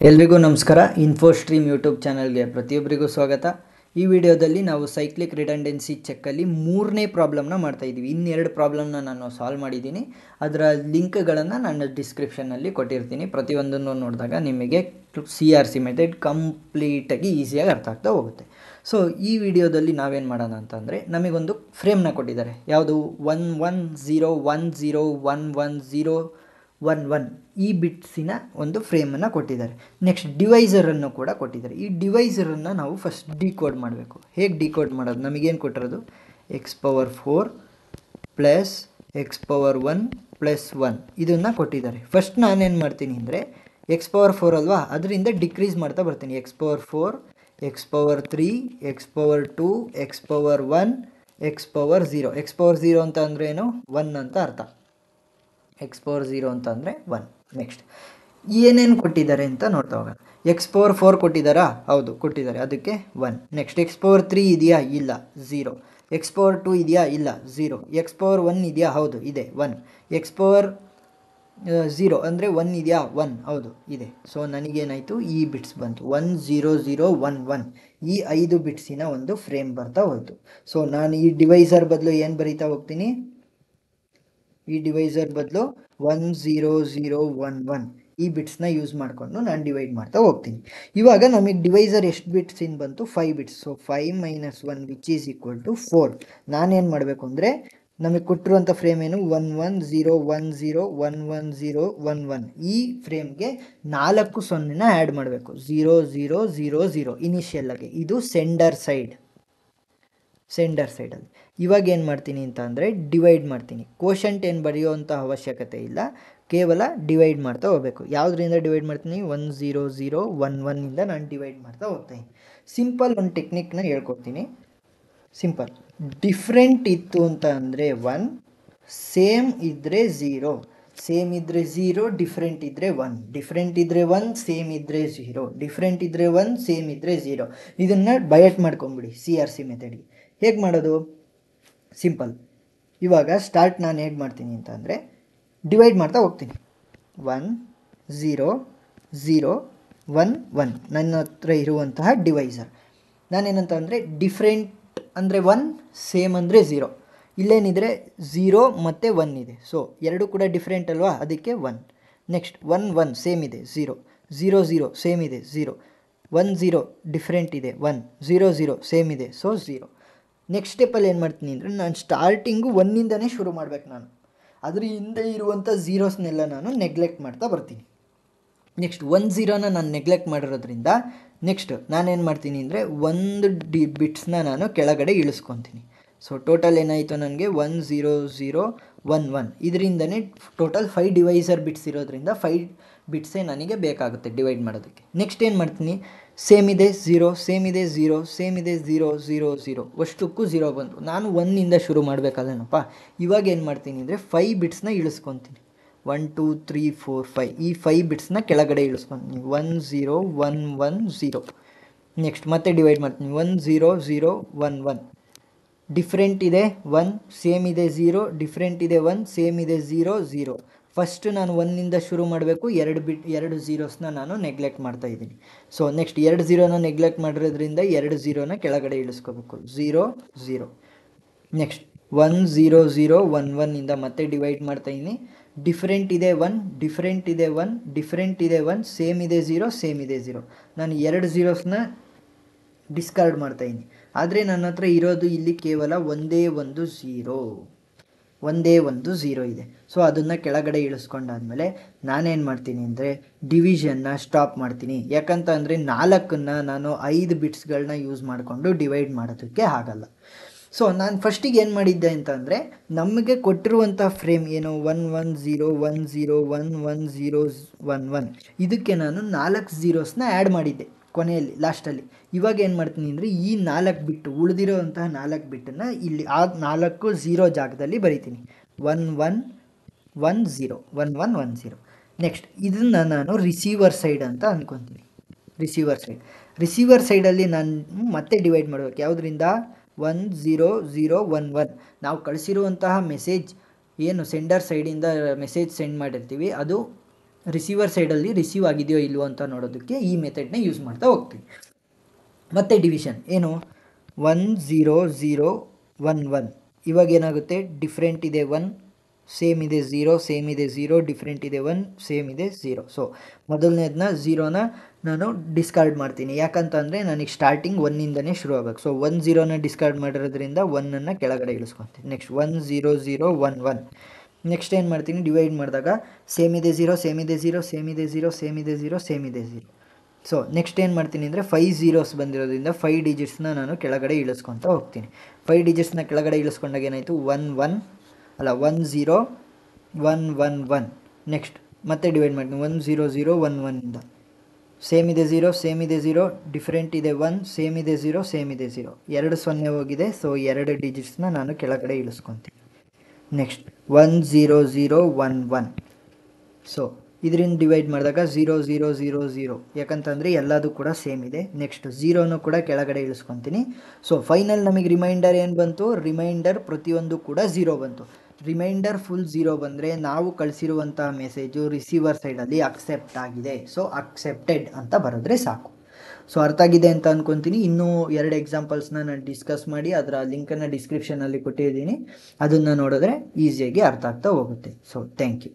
ಎಲ್ರಿಗೂ ನಮಸ್ಕಾರ. ಇನ್ಫೋಸ್ಟ್ರೀಮ್ ಯೂಟ್ಯೂಬ್ ಚಾನಲ್ಗೆ ಪ್ರತಿಯೊಬ್ಬರಿಗೂ ಸ್ವಾಗತ. ಈ ವಿಡಿಯೋದಲ್ಲಿ ನಾವು ಸೈಕ್ಲಿಕ್ ರಿಡಂಡೆನ್ಸಿ ಚೆಕ್ಕಲ್ಲಿ ಮೂರನೇ ಪ್ರಾಬ್ಲಮ್ನ ಮಾಡ್ತಾಯಿದ್ದೀವಿ. ಇನ್ನೆರಡು ಪ್ರಾಬ್ಲಮ್ನ ನಾನು ಸಾಲ್ವ್ ಮಾಡಿದ್ದೀನಿ. ಅದರ ಲಿಂಕ್ಗಳನ್ನು ನಾನು ಡಿಸ್ಕ್ರಿಪ್ಷನ್ನಲ್ಲಿ ಕೊಟ್ಟಿರ್ತೀನಿ. ಪ್ರತಿಯೊಂದನ್ನು ನೋಡಿದಾಗ ನಿಮಗೆ CRC ಮೆಥಡ್ ಕಂಪ್ಲೀಟಾಗಿ ಈಸಿಯಾಗಿ ಅರ್ಥ ಆಗ್ತಾ ಹೋಗುತ್ತೆ. ಸೊ ಈ ವಿಡಿಯೋದಲ್ಲಿ ನಾವೇನು ಮಾಡೋಣ ಅಂತಂದರೆ, ನಮಗೊಂದು ಫ್ರೇಮ್ನ ಕೊಟ್ಟಿದ್ದಾರೆ. ಯಾವುದು 1101011011 ಈ ಬಿಟ್ಸಿನ ಒಂದು ಫ್ರೇಮನ್ನು ಕೊಟ್ಟಿದ್ದಾರೆ. ನೆಕ್ಸ್ಟ್ ಡಿವೈಸರನ್ನು ಕೂಡ ಕೊಟ್ಟಿದ್ದಾರೆ. ಈ ಡಿವೈಸರನ್ನು ನಾವು ಫಸ್ಟ್ ಡಿಕೋಡ್ ಮಾಡಬೇಕು. ಹೇಗೆ ಡಿಕೋಡ್ ಮಾಡೋದು? ನಮಗೇನು ಕೊಟ್ಟಿರೋದು? x⁴ ಪ್ಲಸ್ x⁴1 ಪ್ಲಸ್ 1 ಇದನ್ನು ಕೊಟ್ಟಿದ್ದಾರೆ. ಫಸ್ಟ್ ನಾನೇನು ಮಾಡ್ತೀನಿ ಅಂದರೆ, x⁴ ಅಲ್ವಾ, ಅದರಿಂದ ಡಿಕ್ರೀಸ್ ಮಾಡ್ತಾ ಬರ್ತೀನಿ. x⁴, x⁴3, x⁴2, x⁴1, x⁴0. x⁴0 ಅಂತ ಅಂದರೆ ಏನು? 1 ಅಂತ ಅರ್ಥ. x⁴0 ಅಂತ ಅಂದರೆ 1. ನೆಕ್ಸ್ಟ್ ಏನೇನು ಕೊಟ್ಟಿದ್ದಾರೆ ಅಂತ ನೋಡ್ತಾ ಹೋಗೋಣ. x⁴ ಕೊಟ್ಟಿದ್ದಾರಾ? ಹೌದು ಕೊಟ್ಟಿದ್ದಾರೆ, ಅದಕ್ಕೆ 1. ನೆಕ್ಸ್ಟ್ x⁴3 ಇದೆಯಾ? ಇಲ್ಲ, 0. x⁴2 ಇದೆಯಾ? ಇಲ್ಲ, 0. x⁴1 ಇದೆಯಾ? ಹೌದು ಇದೆ, 1. x⁴0 ಅಂದರೆ 1 ಇದೆಯಾ? 1, ಹೌದು ಇದೆ. ಸೊ ನನಗೇನಾಯಿತು? ಈ ಬಿಟ್ಸ್ ಬಂತು 1 0 0 1 1. ಈ 5 ಬಿಟ್ಸಿನ ಒಂದು ಫ್ರೇಮ್ ಬರ್ತಾ ಹೋಯಿತು. ಸೊ ನಾನು ಈ ಡಿವೈಸರ್ ಬದಲು ಏನು ಬರೀತಾ ಹೋಗ್ತೀನಿ? ಈ ಡಿವೈಸರ್ ಬದಲು 1 0 0 1 1 ಈ ಬಿಟ್ಸ್ನ ಯೂಸ್ ಮಾಡಿಕೊಂಡು ನಾನು ಡಿವೈಡ್ ಮಾಡ್ತಾ ಹೋಗ್ತೀನಿ. ಇವಾಗ ನಮಗೆ ಡಿವೈಸರ್ ಎಷ್ಟು ಬಿಟ್ಸಿಂದ ಬಂತು? 5 bits. So 5 - 1 which is equal to 4. ನಾನೇನು ಮಾಡಬೇಕು ಅಂದರೆ, ನಮಗೆ ಕೊಟ್ಟಿರುವಂಥ ಫ್ರೇಮ್ ಏನು? 1 1 0 1 0 1 1 0 1 1. ಈ ಫ್ರೇಮ್ಗೆ 4 0ನ ಆ್ಯಡ್ ಮಾಡಬೇಕು. 0 0 0 0 ಇನಿಷಿಯಲ್ಲಾಗಿ. ಇದು ಸೆಂಡರ್ ಸೈಡಲ್ಲಿ. ಇವಾಗ ಏನು ಮಾಡ್ತೀನಿ ಅಂತ ಅಂದರೆ, ಡಿವೈಡ್ ಮಾಡ್ತೀನಿ. ಕೋಶಂಟ್ ಏನು ಬರೆಯುವಂಥ ಅವಶ್ಯಕತೆ ಇಲ್ಲ, ಕೇವಲ ಡಿವೈಡ್ ಮಾಡ್ತಾ ಹೋಗಬೇಕು. ಯಾವುದರಿಂದ ಡಿವೈಡ್ ಮಾಡ್ತೀನಿ? 1 0 0 1 1 ಇಂದ ನಾನು ಡಿವೈಡ್ ಮಾಡ್ತಾ ಹೋಗ್ತೀನಿ. ಸಿಂಪಲ್ ಒಂದು ಟೆಕ್ನಿಕ್ನ ಹೇಳ್ಕೊಡ್ತೀನಿ. ಸಿಂಪಲ್. ಡಿಫ್ರೆಂಟ್ ಇತ್ತು ಅಂತ ಅಂದರೆ 1, ಸೇಮ್ ಇದ್ದರೆ 0, ಸೇಮ್ ಇದ್ದರೆ 0, ಡಿಫ್ರೆಂಟ್ ಇದ್ದರೆ 1, ಡಿಫ್ರೆಂಟ್ ಇದ್ದರೆ 1, ಸೇಮ್ ಇದ್ದರೆ 0, ಡಿಫ್ರೆಂಟ್ ಇದ್ದರೆ 1, ಸೇಮ್ ಇದ್ದರೆ 0. ಇದನ್ನು ಬಯಟ್ ಮಾಡ್ಕೊಂಬಿಡಿ CRC ಮೆಥಡ್ಗೆ. ಹೇಗೆ ಮಾಡೋದು? ಸಿಂಪಲ್. ಇವಾಗ ಸ್ಟಾರ್ಟ್ ನಾನು ಹೇಗೆ ಮಾಡ್ತೀನಿ ಅಂತ ಅಂದರೆ, ಡಿವೈಡ್ ಮಾಡ್ತಾ ಹೋಗ್ತೀನಿ. 1 0 0 1 1 ನನ್ನ ಹತ್ರ ಇರುವಂತಹ ಡಿವೈಸರ್. ನಾನೇನಂತ ಅಂದರೆ, ಡಿಫ್ರೆಂಟ್ ಅಂದರೆ 1, ಸೇಮ್ ಅಂದರೆ 0. ಇಲ್ಲೇನಿದ್ರೆ 0 ಮತ್ತು 1 ಇದೆ. ಸೊ ಎರಡು ಕೂಡ ಡಿಫ್ರೆಂಟ್ ಅಲ್ವಾ, ಅದಕ್ಕೆ 1. ನೆಕ್ಸ್ಟ್ 1 1 ಸೇಮ್ ಇದೆ, 0 0 0 ಸೇಮ್ ಇದೆ, 0 1 0 ಡಿಫ್ರೆಂಟ್ ಇದೆ, 1 0 0 ಸೇಮ್ ಇದೆ, ಸೊ 0. ನೆಕ್ಸ್ಟ್ ಸ್ಟೆಪ್ಪಲ್ಲಿ ಏನು ಮಾಡ್ತೀನಿ ಅಂದರೆ, ನಾನು ಸ್ಟಾರ್ಟಿಂಗು 1ಇಂದನೇ ಶುರು ಮಾಡಬೇಕು. ನಾನು ಅದ್ರ ಹಿಂದೆ ಇರುವಂಥ ಝೀರೋಸ್ನೆಲ್ಲ ನಾನು ನೆಗ್ಲೆಕ್ಟ್ ಮಾಡ್ತಾ ಬರ್ತೀನಿ. ನೆಕ್ಸ್ಟ್ 1 0ನ ನಾನು ನೆಗ್ಲೆಕ್ಟ್ ಮಾಡಿರೋದ್ರಿಂದ ನೆಕ್ಸ್ಟ್ ನಾನೇನು ಮಾಡ್ತೀನಿ ಅಂದರೆ, ಒಂದು ಬಿಟ್ಸ್ನ ನಾನು ಕೆಳಗಡೆ ಇಳಿಸ್ಕೊತೀನಿ. ಸೊ ಟೋಟಲ್ ಏನಾಯಿತು ನನಗೆ? 1 0 0 1 1. ಇದರಿಂದನೇ ಟೋಟಲ್ 5 ಡಿವೈಸರ್ ಬಿಟ್ಸ್ ಇರೋದ್ರಿಂದ 5 ಬಿಟ್ಸೇ ನನಗೆ ಬೇಕಾಗುತ್ತೆ ಡಿವೈಡ್ ಮಾಡೋದಕ್ಕೆ. ನೆಕ್ಸ್ಟ್ ಏನು ಮಾಡ್ತೀನಿ? ಸೇಮ್ ಇದೆ 0, ಸೇಮ್ ಇದೆ 0, ಸೇಮ್ ಇದೆ 0 0 0, ಅಷ್ಟಕ್ಕೂ 0 ಬಂತು. ನಾನು 1ಇಂದ ಶುರು ಮಾಡಬೇಕಲ್ಲೇನಪ್ಪ. ಇವಾಗ ಏನು ಮಾಡ್ತೀನಿ ಅಂದರೆ, 5 ಬಿಟ್ಸ್ನ ಇಳಿಸ್ಕೊತೀನಿ. 1 2 3 4 5 ಈ 5 ಬಿಟ್ಸ್ನ ಕೆಳಗಡೆ ಇಳಿಸ್ಕೊತೀನಿ. 1 0 1 1 0. ನೆಕ್ಸ್ಟ್ ಮತ್ತೆ ಡಿವೈಡ್ ಮಾಡ್ತೀನಿ. 1 0 0 1 1. ಡಿಫ್ರೆಂಟ್ ಇದೆ 1, ಸೇಮ್ ಇದೆ 0, ಡಿಫ್ರೆಂಟ್ ಇದೆ 1, ಸೇಮ್ ಇದೆ 0 0. ಫಸ್ಟ್ ನಾನು 1ಇಂದ ಶುರು ಮಾಡಬೇಕು. 2 ಝೀರೋಸ್ನ ನಾನು ನೆಗ್ಲೆಕ್ಟ್ ಮಾಡ್ತಾ ಇದ್ದೀನಿ. ಸೊ ನೆಕ್ಸ್ಟ್ 2 0ನ ನೆಗ್ಲೆಕ್ಟ್ ಮಾಡಿರೋದ್ರಿಂದ 2 0ನ ಕೆಳಗಡೆ ಇಳಿಸ್ಕೋಬೇಕು. 0 0. ನೆಕ್ಸ್ಟ್ 1 0 0 1 1 ಇಂದ ಮತ್ತೆ ಡಿವೈಡ್ ಮಾಡ್ತಾ ಇದ್ದೀನಿ. ಡಿಫ್ರೆಂಟ್ ಇದೆ 1, ಡಿಫ್ರೆಂಟ್ ಇದೆ 1, ಡಿಫ್ರೆಂಟ್ ಇದೆ 1, ಸೇಮ್ ಇದೆ 0, ಸೇಮ್ ಇದೆ 0. ನಾನು 2 ಝೀರೋಸ್ನ ಡಿಸ್ಕಾರ್ಡ್ ಮಾಡ್ತಾಯಿದ್ದೀನಿ. ಆದರೆ ನನ್ನ ಹತ್ರ ಇರೋದು ಇಲ್ಲಿ ಕೇವಲ ಒಂದೇ ಒಂದು ಝೀರೋ ಇದೆ. ಸೊ ಅದನ್ನು ಕೆಳಗಡೆ ಇಳಿಸ್ಕೊಂಡಾದ್ಮೇಲೆ ನಾನೇನು ಮಾಡ್ತೀನಿ ಅಂದರೆ, ಡಿವಿಷನ್ನ ಸ್ಟಾಪ್ ಮಾಡ್ತೀನಿ. ಯಾಕಂತ ಅಂದರೆ 4ನ್ನು ನಾನು 5 ಬಿಟ್ಸ್ಗಳನ್ನ ಯೂಸ್ ಮಾಡಿಕೊಂಡು ಡಿವೈಡ್ ಮಾಡೋದಕ್ಕೆ ಆಗಲ್ಲ. ಸೊ ನಾನು ಫಸ್ಟಿಗೆ ಏನು ಮಾಡಿದ್ದೆ ಅಂತ ಅಂದರೆ, ನಮಗೆ ಕೊಟ್ಟಿರುವಂಥ ಫ್ರೇಮ್ ಏನು? 1 1 0 1 0 1 1 0 1 1. ಇದಕ್ಕೆ ನಾನು 4 ಝೀರೋಸ್ನ ಆ್ಯಡ್ ಮಾಡಿದ್ದೆ ಕೊನೆಯಲ್ಲಿ, ಲಾಸ್ಟಲ್ಲಿ. ಇವಾಗ ಏನು ಮಾಡ್ತೀನಿ ಅಂದರೆ, ಈ 4 ಬಿಟ್ಟು ಉಳಿದಿರೋವಂತಹ 4 ಬಿಟ್ಟನ್ನು ಇಲ್ಲಿ ಆ 4 0 ಜಾಗದಲ್ಲಿ ಬರಿತೀನಿ. 1 1 1 0 1 1 1 0. ನೆಕ್ಸ್ಟ್ ಇದನ್ನು ನಾನು ರಿಸೀವರ್ ಸೈಡ್ ಅಂತ ಅಂದ್ಕೊತೀನಿ. ರಿಸೀವರ್ ಸೈಡಲ್ಲಿ ನಾನು ಮತ್ತೆ ಡಿವೈಡ್ ಮಾಡಬೇಕು. ಯಾವುದರಿಂದ? 1 0 0 1 1. ನಾವು ಕಳಿಸಿರುವಂತಹ ಮೆಸೇಜ್ ಏನು ಸೆಂಡರ್ ಸೈಡಿಂದ ಮೆಸೇಜ್ ಸೆಂಡ್ ಮಾಡಿರ್ತೀವಿ, ಅದು ರಿಸೀವರ್ ಸೈಡಲ್ಲಿ ರಿಸೀವ್ ಆಗಿದೆಯೋ ಇಲ್ವೋ ಅಂತ ನೋಡೋದಕ್ಕೆ ಈ ಮೆಥಡ್ನ ಯೂಸ್ ಮಾಡ್ತಾ ಹೋಗ್ತೀವಿ. ಮತ್ತು ಡಿವಿಷನ್ ಏನು 1 0 0 1 1. ಇವಾಗ ಏನಾಗುತ್ತೆ, ಡಿಫ್ರೆಂಟ್ ಇದೆ 1, ಸೇಮ್ ಇದೆ 0, ಸೇಮ್ ಇದೆ 0, ಡಿಫ್ರೆಂಟ್ ಇದೆ 1, ಸೇಮ್ ಇದೆ 0. ಸೊ ಮೊದಲನೇದನ್ನ 0ನ ನಾನು ಡಿಸ್ಕಾರ್ಡ್ ಮಾಡ್ತೀನಿ, ಯಾಕಂತಂದರೆ ನನಗೆ ಸ್ಟಾರ್ಟಿಂಗ್ 1ಇಂದನೇ ಶುರು ಆಗಬೇಕು. ಸೊ 1 0ನ ಡಿಸ್ಕಾರ್ಡ್ ಮಾಡಿರೋದ್ರಿಂದ 1ಅನ್ನು ಕೆಳಗಡೆ ಇಳಿಸ್ಕೊತೀನಿ. ನೆಕ್ಸ್ಟ್ 1 0 0 1 1. ನೆಕ್ಸ್ಟ್ ಏನು ಮಾಡ್ತೀನಿ, ಡಿವೈಡ್ ಮಾಡಿದಾಗ ಸೇಮ್ ಇದೆ 0, ಸೇಮ್ ಇದೆ 0, ಸೇಮ್ ಇದೆ 0, ಸೇಮ್ ಇದೆ 0, ಸೇಮ್ ಇದೆ 0. ಸೊ ನೆಕ್ಸ್ಟ್ ಏನು ಮಾಡ್ತೀನಿ ಅಂದರೆ 5 zeros ಬಂದಿರೋದ್ರಿಂದ 5 ಡಿಜಿಟ್ಸ್ನ ನಾನು ಕೆಳಗಡೆ ಇಳಿಸ್ಕೊತಾ ಹೋಗ್ತೀನಿ. 5 ಡಿಜಿಟ್ಸ್ನ ಕೆಳಗಡೆ ಇಳಿಸ್ಕೊಂಡಾಗ ಏನಾಯಿತು, 1 0 1 1 1. ನೆಕ್ಸ್ಟ್ ಮತ್ತೆ ಡಿವೈಡ್ ಮಾಡ್ತೀನಿ 1 0 0 1 1ಇಂದ ಸೇಮ್ ಇದೆ 0, ಸೇಮ್ ಇದೆ 0, ಡಿಫ್ರೆಂಟ್ ಇದೆ 1, ಸೇಮ್ ಇದೆ 0, ಸೇಮ್ ಇದೆ 0. 2 0 ಹೋಗಿದೆ. ಸೊ 2 ಡಿಜಿಟ್ಸ್ನ ನಾನು ಕೆಳಗಡೆ ಇಳಿಸ್ಕೊತೀನಿ. ನೆಕ್ಸ್ಟ್ 1 0 0 1 1. ಸೊ ಇದರಿಂದ ಡಿವೈಡ್ ಮಾಡಿದಾಗ 0 0 0 0, ಯಾಕಂತಂದರೆ ಎಲ್ಲದೂ ಕೂಡ ಸೇಮ್ ಇದೆ. ನೆಕ್ಸ್ಟ್ 0ನೂ ಕೂಡ ಕೆಳಗಡೆ ಇಳಿಸ್ಕೊತೀನಿ. ಸೊ ಫೈನಲ್ ನಮಗೆ ರಿಮೈಂಡರ್ ಏನು ಬಂತು, ರಿಮೈಂಡರ್ ಪ್ರತಿಯೊಂದು ಕೂಡ 0 ಬಂತು. ರಿಮೈಂಡರ್ ಫುಲ್ 0 ಬಂದರೆ ನಾವು ಕಳಿಸಿರುವಂತಹ ಮೆಸೇಜು ರಿಸೀವರ್ ಸೈಡಲ್ಲಿ ಅಕ್ಸೆಪ್ಟ್ ಆಗಿದೆ. ಸೊ ಅಕ್ಸೆಪ್ಟೆಡ್ ಅಂತ ಬರೆದ್ರೆ ಸಾಕು. ಸೊ ಅರ್ಥ ಆಗಿದೆ ಅಂತ ಅಂದ್ಕೊತೀನಿ. ಇನ್ನೂ 2 ಎಕ್ಸಾಂಪಲ್ಸ್ನ ನಾನು ಡಿಸ್ಕಸ್ ಮಾಡಿ ಅದರ ಲಿಂಕನ್ನು ಡಿಸ್ಕ್ರಿಪ್ಷನಲ್ಲಿ ಕೊಟ್ಟಿದ್ದೀನಿ, ಅದನ್ನು ನೋಡಿದ್ರೆ ಈಸಿಯಾಗಿ ಅರ್ಥ ಆಗ್ತಾ ಹೋಗುತ್ತೆ. So thank you.